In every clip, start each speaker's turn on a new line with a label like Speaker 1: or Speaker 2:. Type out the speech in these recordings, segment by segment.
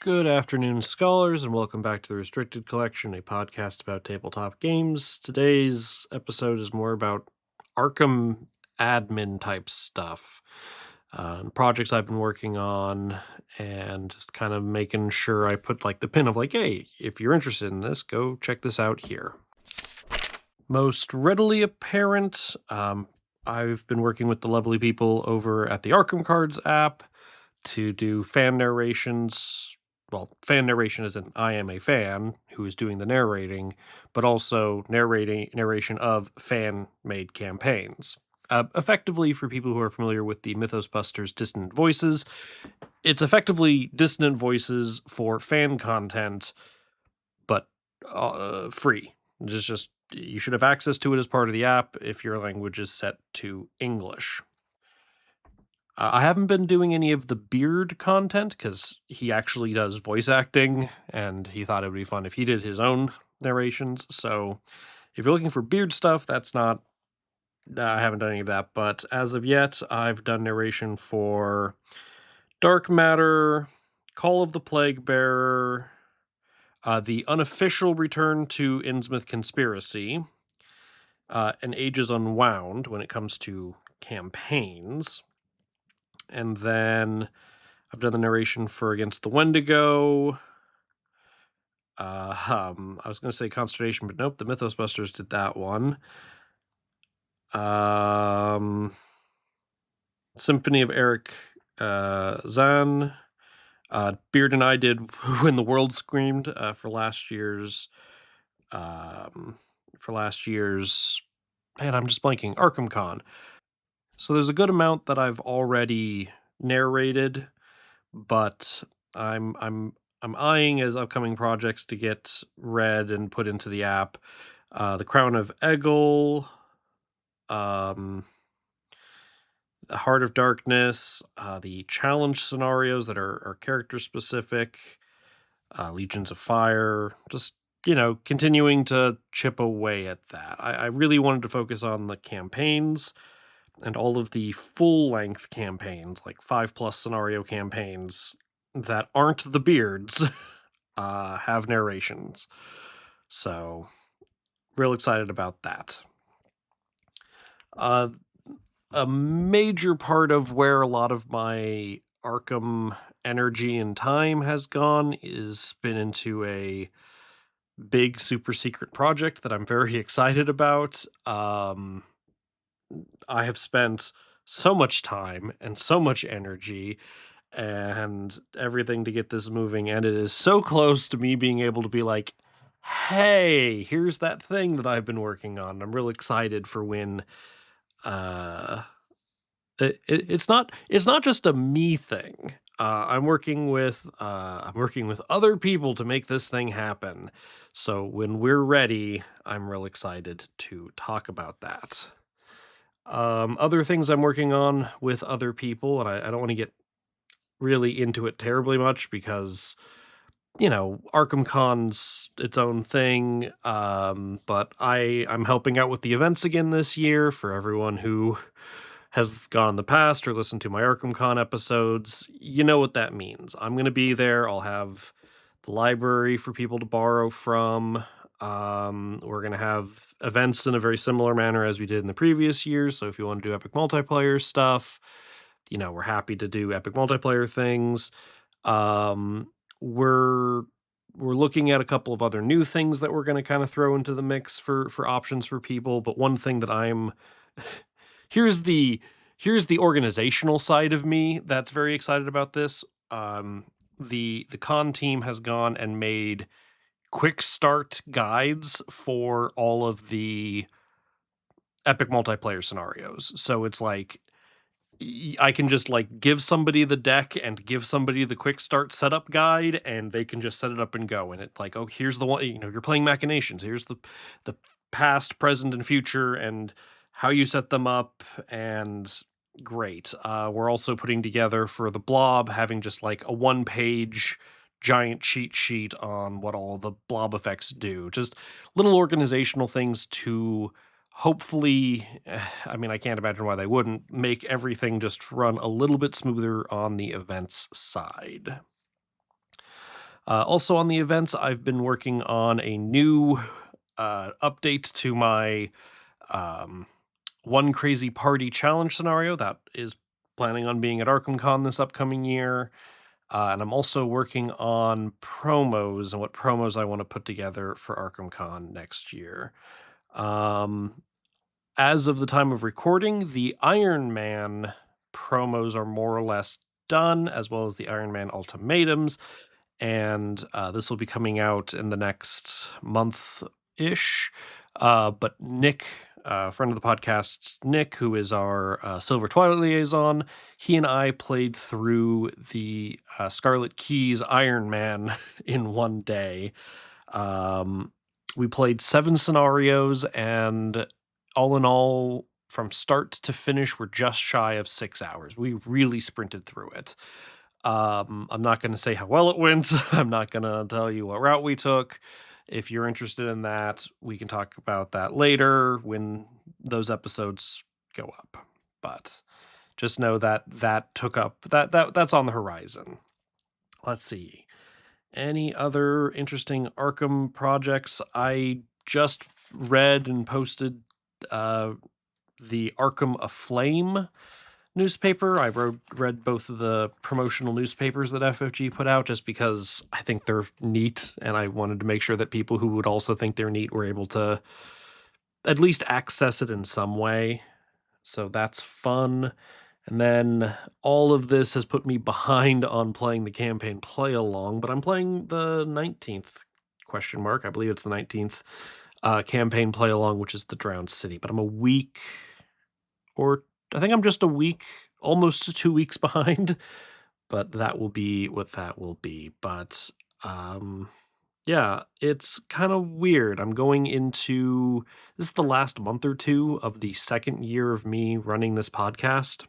Speaker 1: Good afternoon, scholars, and welcome back to the Restricted Collection, a podcast about tabletop games. Today's episode is more about Arkham admin type stuff, projects I've been working on, and just kind of making sure I put like the pin of like, hey, if you're interested in this, go check this out here. Most readily apparent, I've been working with the lovely people over at the Arkham Cards app to do fan narrations. Well, fan narration is an I am a fan who is doing the narrating, but also narration of fan-made campaigns. Effectively, for people who are familiar with the Mythos Busters Dissonant Voices, it's effectively dissonant voices for fan content, but free. Just you should have access to it as part of the app if your language is set to English. I haven't been doing any of the Beard content because he actually does voice acting, and he thought it would be fun if he did his own narrations. So if you're looking for Beard stuff, that's not. I haven't done any of that, but as of yet, I've done narration for Dark Matter, Call of the Plague Bearer, the unofficial return to Innsmouth Conspiracy, and Ages Unwound when it comes to campaigns. And then I've done the narration for Against the Wendigo. I was going to say Consternation, but nope, the Mythos Busters did that one. Symphony of Eric Zahn. Beard and I did When the World Screamed for last year's. Man, I'm just blanking. Arkham Con. So there's a good amount that I've already narrated, but I'm eyeing as upcoming projects to get read and put into the app. The Crown of Eggle, The Heart of Darkness, the challenge scenarios that are character specific, Legions of Fire, just continuing to chip away at that. I really wanted to focus on the campaigns and all of the full-length campaigns, like 5+ scenario campaigns that aren't the Beards, have narrations. So, real excited about that. A major part of where a lot of my Arkham energy and time has gone is been into a big super secret project that I'm very excited about. I have spent so much time and so much energy and everything to get this moving, and it is so close to me being able to be like, hey, here's that thing that I've been working on. I'm real excited for when it's not just a me thing. I'm working with other people to make this thing happen. So when we're ready, I'm real excited to talk about that. Other things I'm working on with other people, and I don't want to get really into it terribly much because, Arkham Con's its own thing. But I'm helping out with the events again this year for everyone who has gone in the past or listened to my Arkham Con episodes. You know what that means. I'm going to be there. I'll have the library for people to borrow from. We're going to have events in a very similar manner as we did in the previous years. So if you want to do epic multiplayer stuff, we're happy to do epic multiplayer things. We're looking at a couple of other new things that we're going to kind of throw into the mix for options for people. But one thing that I'm here's the organizational side of me that's very excited about this. The con team has gone and made quick start guides for all of the epic multiplayer scenarios. So it's like I can just like give somebody the deck and give somebody the quick start setup guide, and they can just set it up and go. And it like, oh, here's the one, you're playing machinations. Here's the past, present, and future, and how you set them up. And great. We're also putting together for the blob, having just like a 1-page giant cheat sheet on what all the blob effects do. Just little organizational things to hopefully, I can't imagine why they wouldn't, make everything just run a little bit smoother on the events side. Also on the events, I've been working on a new update to my um, One Crazy Party challenge scenario that is planning on being at ArkhamCon this upcoming year. And I'm also working on promos and what promos I want to put together for ArkhamCon next year. Um, as of the time of recording, the Iron Man promos are more or less done, as well as the Iron Man ultimatums. And this will be coming out in the next month ish. But Nick, friend of the podcast, Nick, who is our Silver Twilight liaison, he and I played through the Scarlet Keys Iron Man in one day. Um, we played 7 scenarios, and all in all, from start to finish, we're just shy of 6 hours. We really sprinted through it. I'm not going to say how well it went. I'm not going to tell you what route we took. If you're interested in that, we can talk about that later when those episodes go up. But just know that that's on the horizon. Let's see. Any other interesting Arkham projects? I just read and posted the Arkham Aflame newspaper. I read both of the promotional newspapers that FFG put out just because I think they're neat, and I wanted to make sure that people who would also think they're neat were able to at least access it in some way. So that's fun. And then all of this has put me behind on playing the campaign play along, but I'm playing the 19th question mark. I believe it's the 19th campaign play along, which is the Drowned City. But I'm a week, or I think I'm just a week, almost 2 weeks behind. But that will be what that will be. But yeah, it's kind of weird. I'm going into this is the last month or two of the second year of me running this podcast.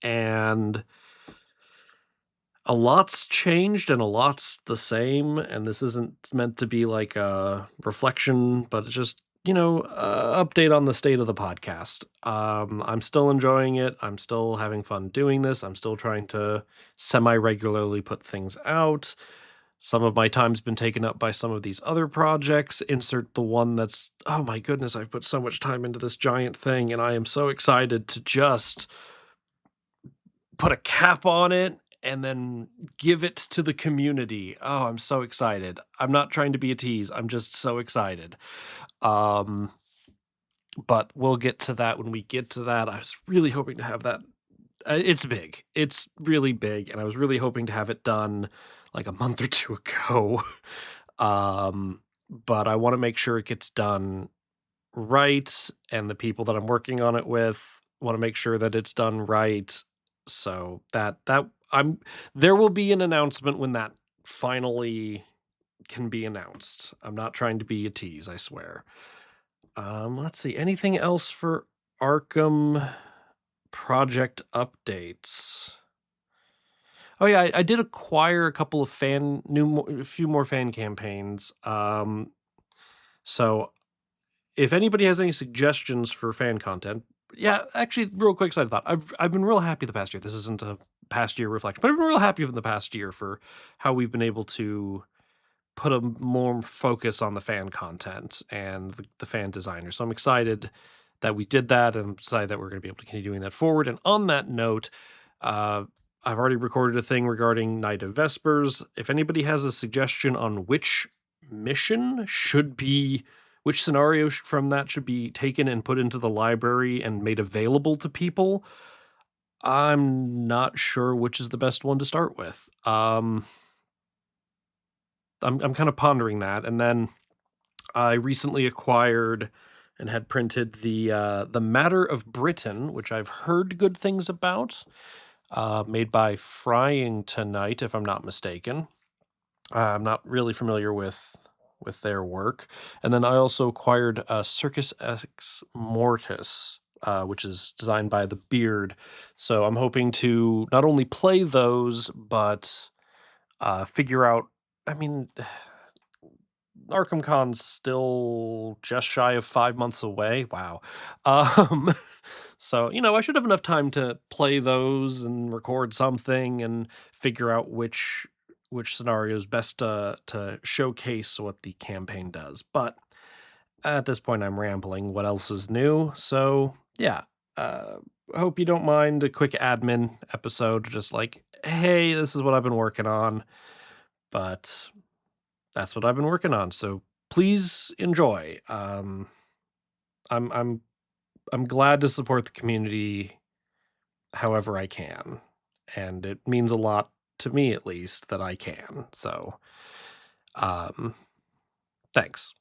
Speaker 1: And a lot's changed and a lot's the same. And this isn't meant to be like a reflection, but it's just, update on the state of the podcast. I'm still enjoying it. I'm still having fun doing this. I'm still trying to semi-regularly put things out. Some of my time's been taken up by some of these other projects. Insert the one that's, oh my goodness, I've put so much time into this giant thing, and I am so excited to just put a cap on it and then give it to the community. Oh, I'm so excited. I'm not trying to be a tease. I'm just so excited. But we'll get to that when we get to that. I was really hoping to have that. It's big. It's really big, and I was really hoping to have it done like a month or two ago. But I want to make sure it gets done right, and the people that I'm working on it with want to make sure that it's done right. So there will be an announcement when that finally can be announced. I'm not trying to be a tease, I swear. Let's see. Anything else for Arkham project updates? Oh yeah, I did acquire a couple of a few more fan campaigns. So if anybody has any suggestions for fan content, yeah, actually, real quick side thought. I've been real happy the past year. This isn't a past year reflection, but I've been real happy in the past year for how we've been able to put a more focus on the fan content and the fan designer. So I'm excited that we did that, and I'm excited that we're going to be able to continue doing that forward. And on that note, I've already recorded a thing regarding Night of Vespers. If anybody has a suggestion on which scenario from that should be taken and put into the library and made available to people, I'm not sure which is the best one to start with. I'm kind of pondering that. And then I recently acquired and had printed the Matter of Britain, which I've heard good things about, made by Frying Tonight, if I'm not mistaken. I'm not really familiar with their work. And then I also acquired Circus Ex Mortis, which is designed by The Beard. So I'm hoping to not only play those, but figure out. I mean, Arkham Con's still just shy of 5 months away. Wow. Um, so, I should have enough time to play those and record something and figure out which which scenario is best to showcase what the campaign does. But at this point, I'm rambling. What else is new? So yeah, uh, hope you don't mind a quick admin episode, just like, hey, this is what I've been working on. But that's what I've been working on. So please enjoy. I'm I'm I'm glad to support the community however I can, and it means a lot to me, at least, that I can. So, um, thanks.